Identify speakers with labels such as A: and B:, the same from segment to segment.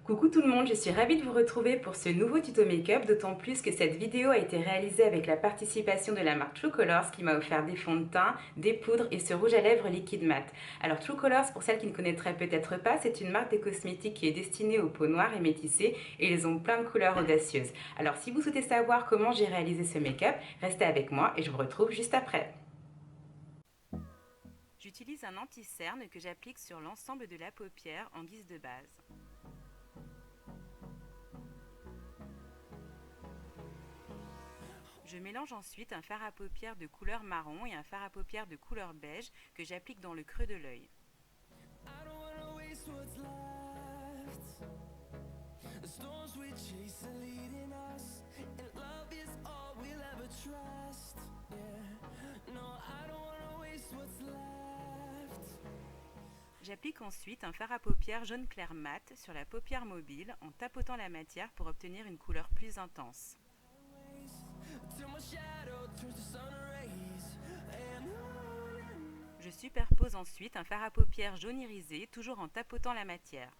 A: Coucou tout le monde, je suis ravie de vous retrouver pour ce nouveau tuto make-up, d'autant plus que cette vidéo a été réalisée avec la participation de la marque True Colors qui m'a offert des fonds de teint, des poudres et ce rouge à lèvres liquide mat. Alors True Colors, pour celles qui ne connaîtraient peut-être pas, c'est une marque de cosmétiques qui est destinée aux peaux noires et métissées et ils ont plein de couleurs audacieuses. Alors si vous souhaitez savoir comment j'ai réalisé ce make-up, restez avec moi et je vous retrouve juste après. J'utilise un anti-cerne que j'applique sur l'ensemble de la paupière en guise de base. Je mélange ensuite un fard à paupières de couleur marron et un fard à paupières de couleur beige que j'applique dans le creux de l'œil. J'applique ensuite un fard à paupières jaune clair mat sur la paupière mobile en tapotant la matière pour obtenir une couleur plus intense. Je superpose ensuite un fard à paupières jaune irisé, toujours en tapotant la matière.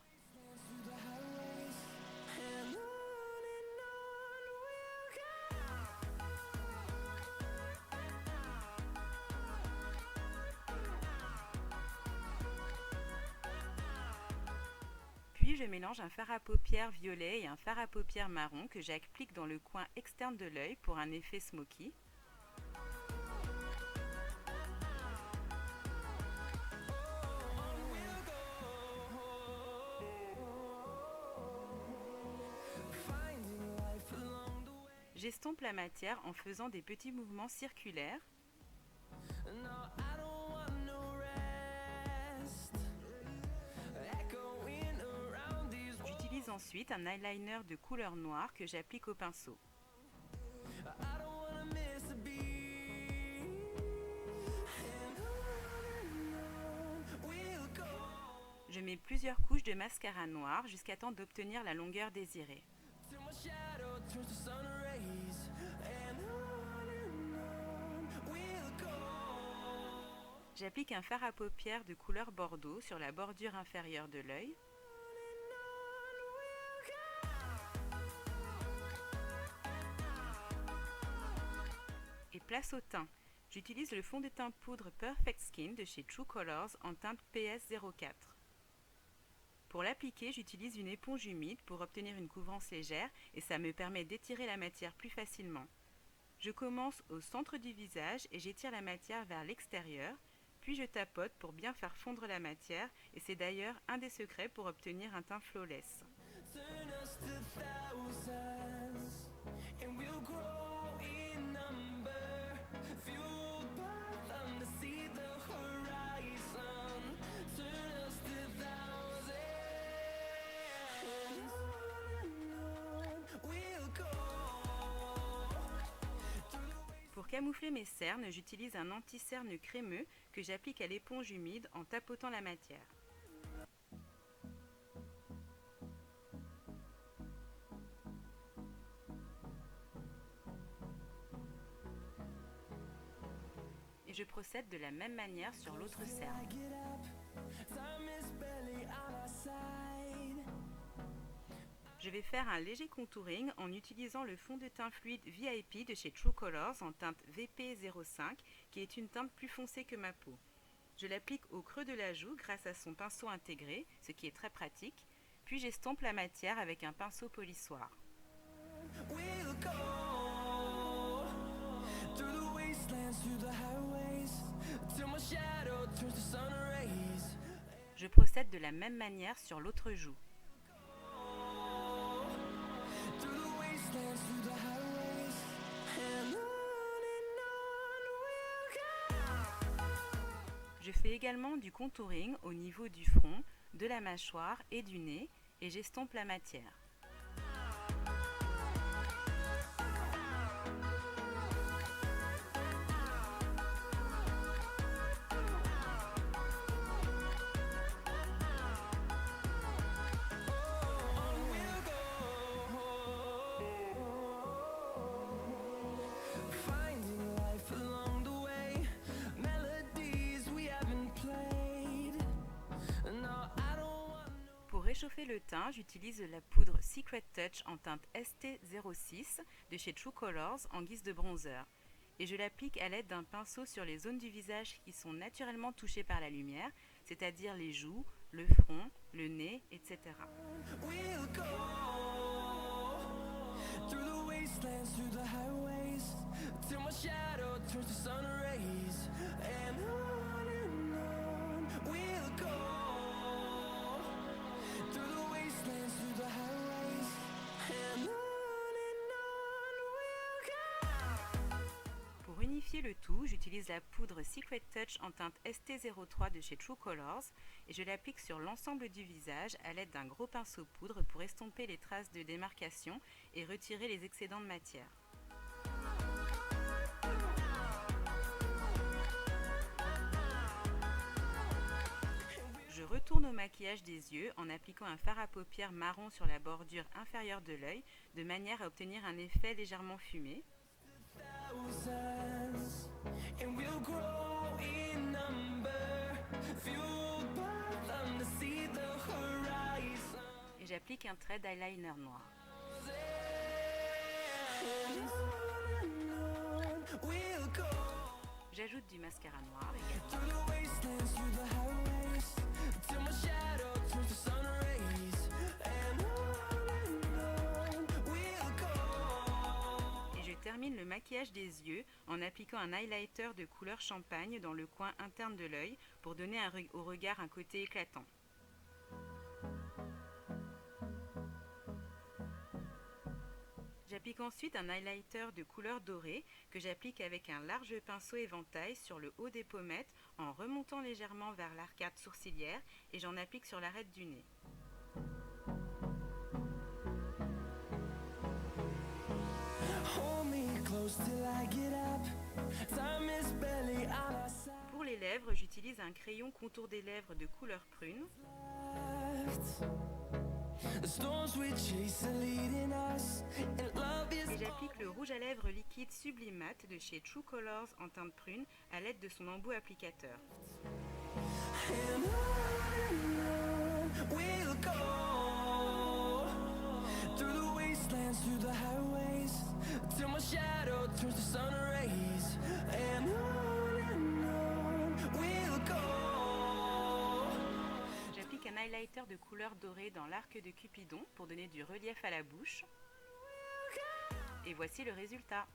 A: Puis je mélange un fard à paupières violet et un fard à paupières marron que j'applique dans le coin externe de l'œil pour un effet smoky. J'estompe la matière en faisant des petits mouvements circulaires. J'utilise ensuite un eyeliner de couleur noire que j'applique au pinceau. Je mets plusieurs couches de mascara noir jusqu'à temps d'obtenir la longueur désirée. J'applique un fard à paupières de couleur bordeaux sur la bordure inférieure de l'œil. Et place au teint. J'utilise le fond de teint poudre Perfect Skin de chez True Colors en teinte PS04. Pour l'appliquer, j'utilise une éponge humide pour obtenir une couvrance légère et ça me permet d'étirer la matière plus facilement. Je commence au centre du visage et j'étire la matière vers l'extérieur, puis je tapote pour bien faire fondre la matière et c'est d'ailleurs un des secrets pour obtenir un teint flawless. Pour camoufler mes cernes, j'utilise un anti-cerne crémeux que j'applique à l'éponge humide en tapotant la matière. Et je procède de la même manière sur l'autre cerne. Je vais faire un léger contouring en utilisant le fond de teint fluide VIP de chez True Colors en teinte VP05 qui est une teinte plus foncée que ma peau. Je l'applique au creux de la joue grâce à son pinceau intégré, ce qui est très pratique, puis j'estompe la matière avec un pinceau polissoir. Je procède de la même manière sur l'autre joue. Je fais également du contouring au niveau du front, de la mâchoire et du nez et j'estompe la matière. réchauffer le teint, j'utilise la poudre Secret Touch en teinte ST06 de chez True Colors en guise de bronzer. Et je l'applique à l'aide d'un pinceau sur les zones du visage qui sont naturellement touchées par la lumière, c'est-à-dire les joues, le front, le nez, etc. Pour unifier le tout, j'utilise la poudre Secret Touch en teinte ST03 de chez True Colors et je l'applique sur l'ensemble du visage à l'aide d'un gros pinceau poudre pour estomper les traces de démarcation et retirer les excédents de matière. Je retourne au maquillage des yeux en appliquant un fard à paupières marron sur la bordure inférieure de l'œil de manière à obtenir un effet légèrement fumé. Et j'applique un trait d'eyeliner noir. J'ajoute du mascara noir également. Et je termine le maquillage des yeux en appliquant un highlighter de couleur champagne dans le coin interne de l'œil pour donner au regard un côté éclatant. J'applique ensuite un highlighter de couleur dorée que j'applique avec un large pinceau éventail sur le haut des pommettes en remontant légèrement vers l'arcade sourcilière et j'en applique sur l'arête du nez. Pour les lèvres, j'utilise un crayon contour des lèvres de couleur prune. Et j'applique le rouge à lèvres liquide Sublimat de chez True Colors en teinte prune à l'aide de son embout applicateur. J'applique un highlighter de couleur dorée dans l'arc de Cupidon pour donner du relief à la bouche. Et voici le résultat.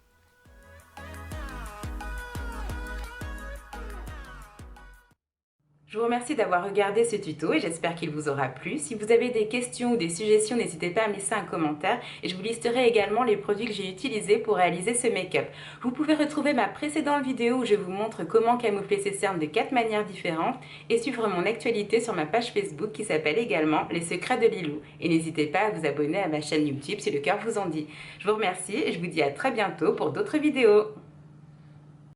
A: Je vous remercie d'avoir regardé ce tuto et j'espère qu'il vous aura plu. Si vous avez des questions ou des suggestions, n'hésitez pas à me laisser un commentaire et je vous listerai également les produits que j'ai utilisés pour réaliser ce make-up. Vous pouvez retrouver ma précédente vidéo où je vous montre comment camoufler ses cernes de 4 manières différentes et suivre mon actualité sur ma page Facebook qui s'appelle également Les Secrets de Lilou. Et n'hésitez pas à vous abonner à ma chaîne YouTube si le cœur vous en dit. Je vous remercie et je vous dis à très bientôt pour d'autres vidéos.